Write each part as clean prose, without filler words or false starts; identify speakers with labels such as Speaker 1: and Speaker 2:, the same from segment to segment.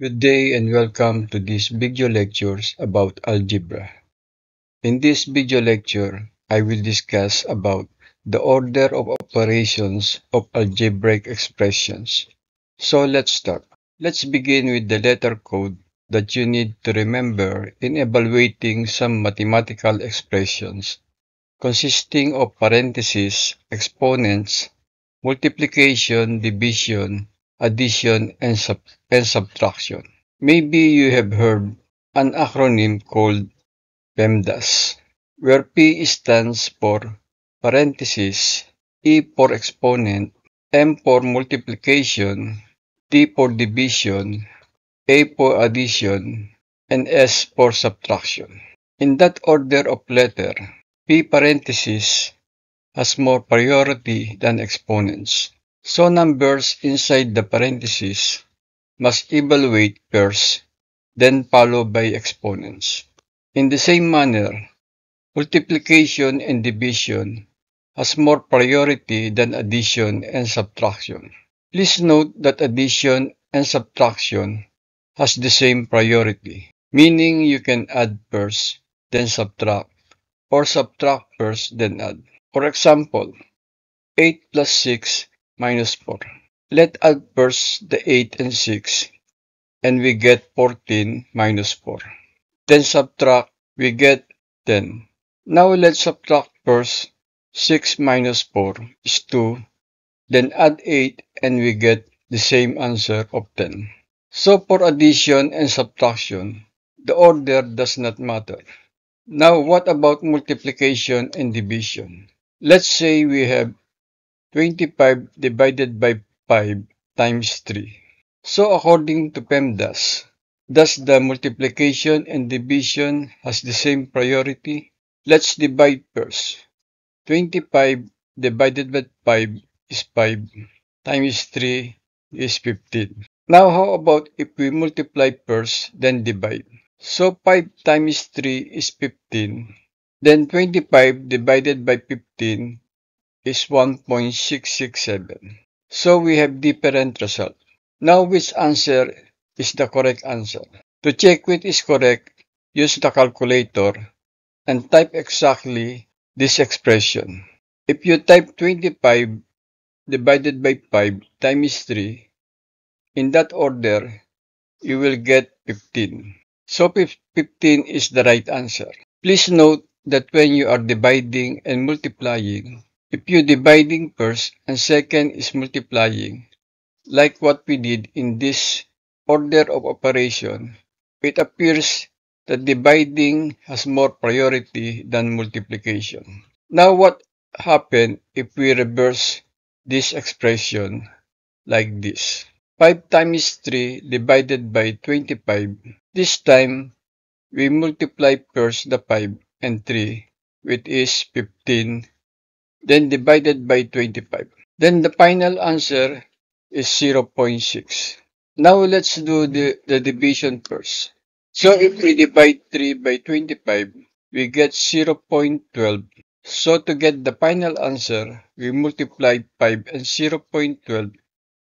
Speaker 1: Good day and welcome to these video lectures about algebra. In this video lecture, I will discuss about the order of operations of algebraic expressions. So let's start. Let's begin with the letter code that you need to remember in evaluating some mathematical expressions consisting of parentheses, exponents, multiplication, division, addition, and subtraction. Maybe you have heard an acronym called PEMDAS, where P stands for parentheses, E for exponent, M for multiplication, D for division, A for addition, and S for subtraction. In that order of letter, P parentheses has more priority than exponents. So numbers inside the parentheses must evaluate first, then followed by exponents. In the same manner, multiplication and division has more priority than addition and subtraction. Please note that addition and subtraction has the same priority, meaning you can add first, then subtract, or subtract first, then add. For example, 8 plus 6 minus 4. Let's add first the 8 and 6, and we get 14 minus 4. Then subtract, we get 10. Now let's subtract first 6 minus 4 is 2, then add 8 and we get the same answer of 10. So for addition and subtraction, the order does not matter. Now what about multiplication and division? Let's say we have 25 divided by 5 times 3. So according to PEMDAS, does the multiplication and division has the same priority? Let's divide first. 25 divided by 5 is 5 times 3 is 15. Now how about if we multiply first then divide? So 5 times 3 is 15. Then 25 divided by 15 is 1.667. So we have different result. Now which answer is the correct answer? To check which is correct, use the calculator and type exactly this expression. If you type 25 divided by 5 times 3, in that order, you will get 15. So 15 is the right answer. Please note that when you are dividing and multiplying, if you dividing first and second is multiplying, like what we did in this order of operation, it appears that dividing has more priority than multiplication. Now what happens if we reverse this expression like this? 5 times 3 divided by 25. This time, we multiply first the 5 and 3, which is 15, then divided by 25. Then the final answer is 0.6. Now let's do the division first. So if we divide 3 by 25, we get 0.12. So to get the final answer, we multiply 5 and 0.12,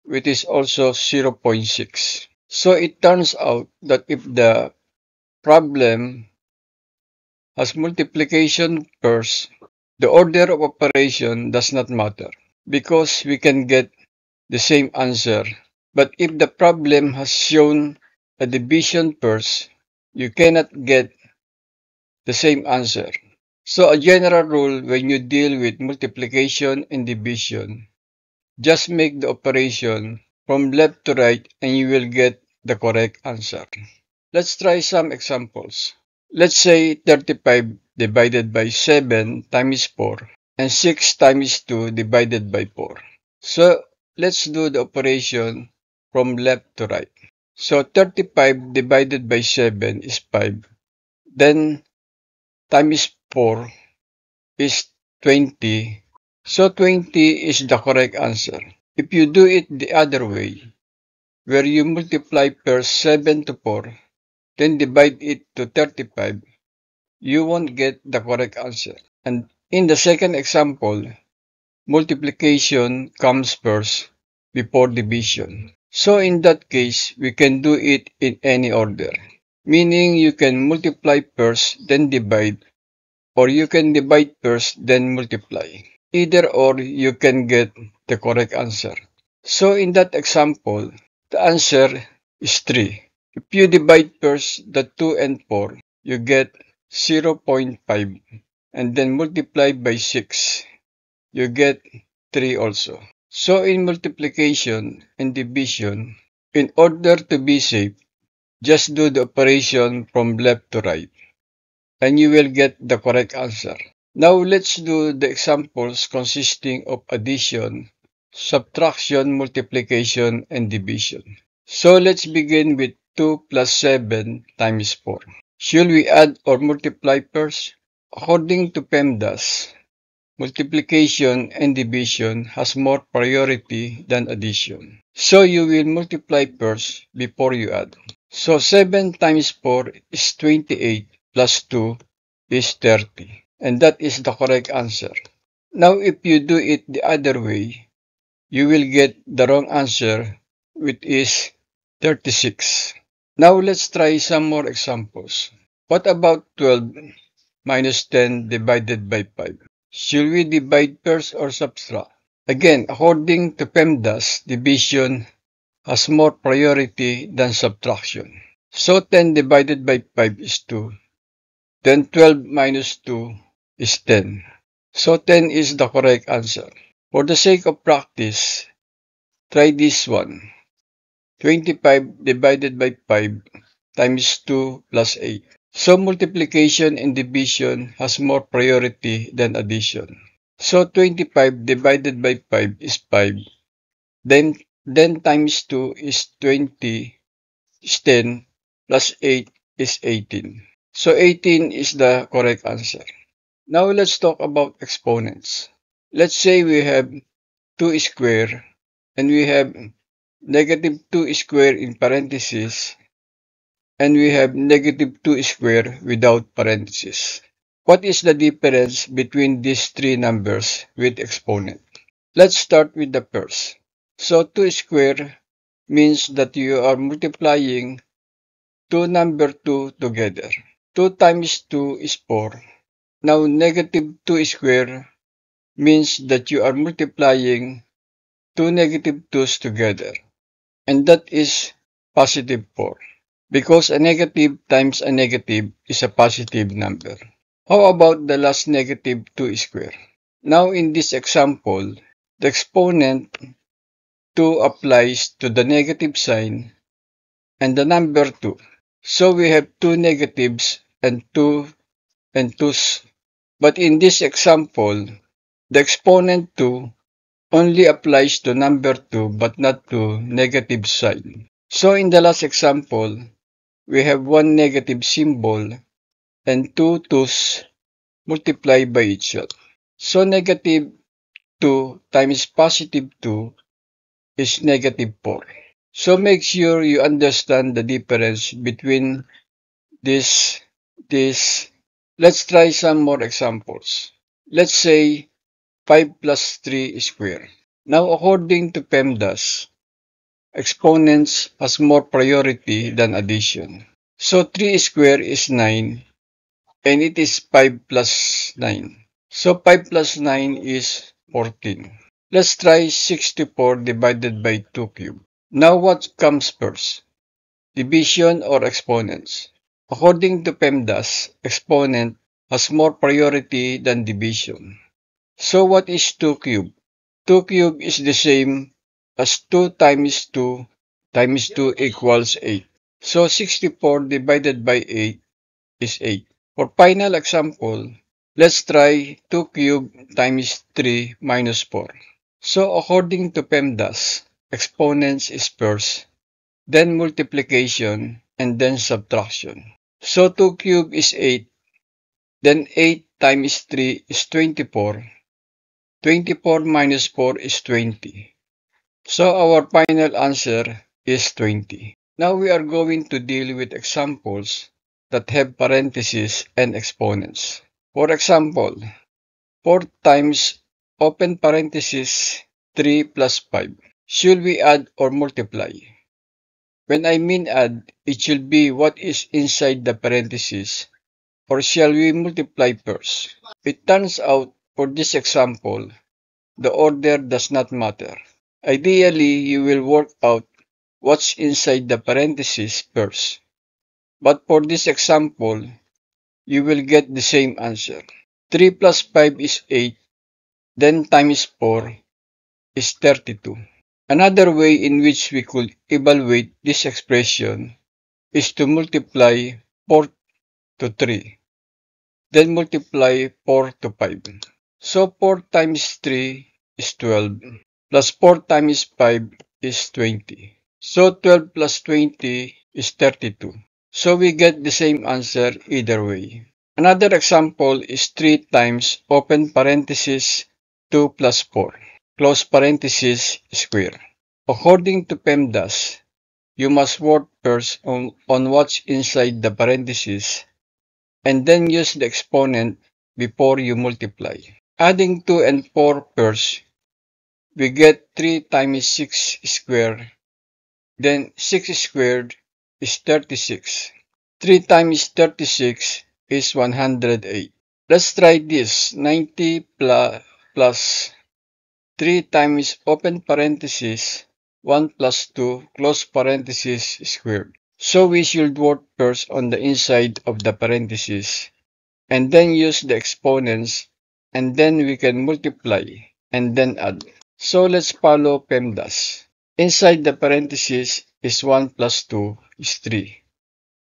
Speaker 1: which is also 0.6. So it turns out that if the problem has multiplication first, the order of operation does not matter because we can get the same answer. But if the problem has shown a division first, you cannot get the same answer. So a general rule when you deal with multiplication and division, just make the operation from left to right and you will get the correct answer. Let's try some examples. Let's say 35 divided by 7 times 4 and 6 times 2 divided by 4. So let's do the operation from left to right. So 35 divided by 7 is 5. Then times 4 is 20. So 20 is the correct answer. If you do it the other way, where you multiply first 7 to 4, then divide it to 35, you won't get the correct answer. And in the second example, multiplication comes first before division. So in that case, we can do it in any order, meaning you can multiply first, then divide, or you can divide first, then multiply. Either or, you can get the correct answer. So in that example, the answer is 3. If you divide first the 2 and 4, you get 0.5, and then multiply by 6, you get 3 also. So in multiplication and division, in order to be safe, just do the operation from left to right, and you will get the correct answer. Now let's do the examples consisting of addition, subtraction, multiplication, and division. So let's begin with 2 plus 7 times 4. Should we add or multiply first? According to PEMDAS, multiplication and division has more priority than addition. So you will multiply first before you add. So 7 times 4 is 28 plus 2 is 30. And that is the correct answer. Now if you do it the other way, you will get the wrong answer, which is 36. Now let's try some more examples. What about 12 minus 10 divided by 5? Should we divide first or subtract? Again, according to PEMDAS, division has more priority than subtraction. So 10 divided by 5 is 2. Then 12 minus 2 is 10. So 10 is the correct answer. For the sake of practice, try this one. 25 divided by 5 times 2 plus 8. So multiplication and division has more priority than addition. So 25 divided by 5 is 5. Then times 2 is 20 is 10 plus 8 is 18. So 18 is the correct answer. Now let's talk about exponents. Let's say we have 2 square and we have negative 2 square in parentheses and we have negative 2 square without parentheses. What is the difference between these three numbers with exponent? Let's start with the first. So 2 square means that you are multiplying two number 2 together. 2 times 2 is 4. Now negative 2 square means that you are multiplying two negative 2's together. And that is positive 4. Because a negative times a negative is a positive number. How about the last negative 2 square? Now in this example, the exponent 2 applies to the negative sign and the number 2. So we have two negatives and 2 and 2's. But in this example, the exponent 2 only applies to number 2 but not to negative sign. So in the last example, we have one negative symbol and two 2's multiplied by each other. So negative 2 times positive 2 is negative 4. So make sure you understand the difference between this. Let's try some more examples. Let's say 5 plus 3 square. Now according to PEMDAS, exponents has more priority than addition. So 3 square is 9 and it is 5 plus 9. So 5 plus 9 is 14. Let's try 64 divided by 2 cubed. Now what comes first? Division or exponents? According to PEMDAS, exponent has more priority than division. So what is 2 cubed? 2 cubed is the same as 2 times 2 times 2 equals 8. So 64 divided by 8 is 8. For final example, let's try 2 cubed times 3 minus 4. So according to PEMDAS, exponents is first, then multiplication, and then subtraction. So 2 cubed is 8, then 8 times 3 is 24. 24 minus 4 is 20. So our final answer is 20. Now we are going to deal with examples that have parentheses and exponents. For example, 4 times open parenthesis 3 plus 5. Should we add or multiply? When I mean add, it should be what is inside the parentheses, or shall we multiply first? It turns out, for this example, the order does not matter. Ideally, you will work out what's inside the parentheses first. But for this example, you will get the same answer. 3 plus 5 is 8, then times 4 is 32. Another way in which we could evaluate this expression is to multiply 4 to 3, then multiply 4 to 5. So 4 times 3 is 12, plus 4 times 5 is 20. So 12 plus 20 is 32. So we get the same answer either way. Another example is 3 times open parenthesis 2 plus 4, close parenthesis square. According to PEMDAS, you must work first on what's inside the parentheses and then use the exponent before you multiply. Adding 2 and 4 first, we get 3 times 6 squared, then 6 squared is 36. 3 times 36 is 108. Let's try this. 90 plus 3 times open parenthesis 1 plus 2 close parenthesis squared. So we should work first on the inside of the parenthesis and then use the exponents, and then we can multiply and then add. So let's follow PEMDAS. Inside the parenthesis is 1 plus 2 is 3.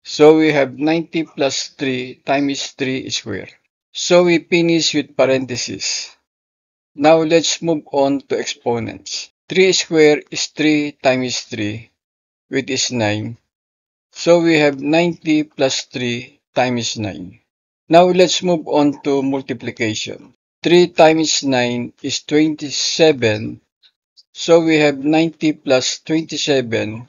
Speaker 1: So we have 90 plus 3 times 3 square. So we finish with parentheses. Now let's move on to exponents. 3 square is 3 times 3, which is 9. So we have 90 plus 3 times 9. Now let's move on to multiplication. 3 times 9 is 27. So we have 90 plus 27,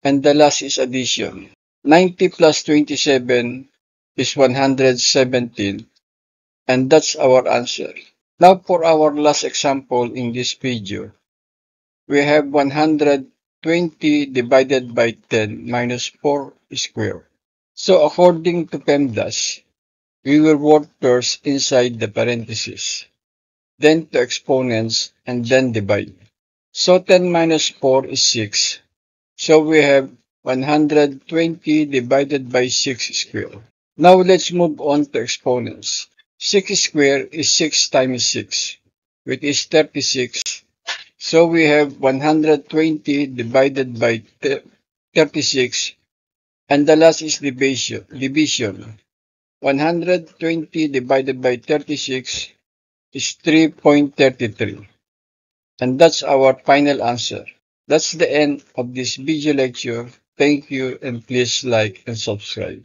Speaker 1: and the last is addition. 90 plus 27 is 117, and that's our answer. Now for our last example in this video, we have 120 divided by 10 minus 4 squared. So according to PEMDAS, we will work first inside the parentheses, then to exponents, and then divide. So 10 minus 4 is 6. So we have 120 divided by 6 squared. Now let's move on to exponents. 6 squared is 6 times 6, which is 36. So we have 120 divided by 36, and the last is division. 120 divided by 36 is 3.33. And that's our final answer. That's the end of this video lecture. Thank you, and please like and subscribe.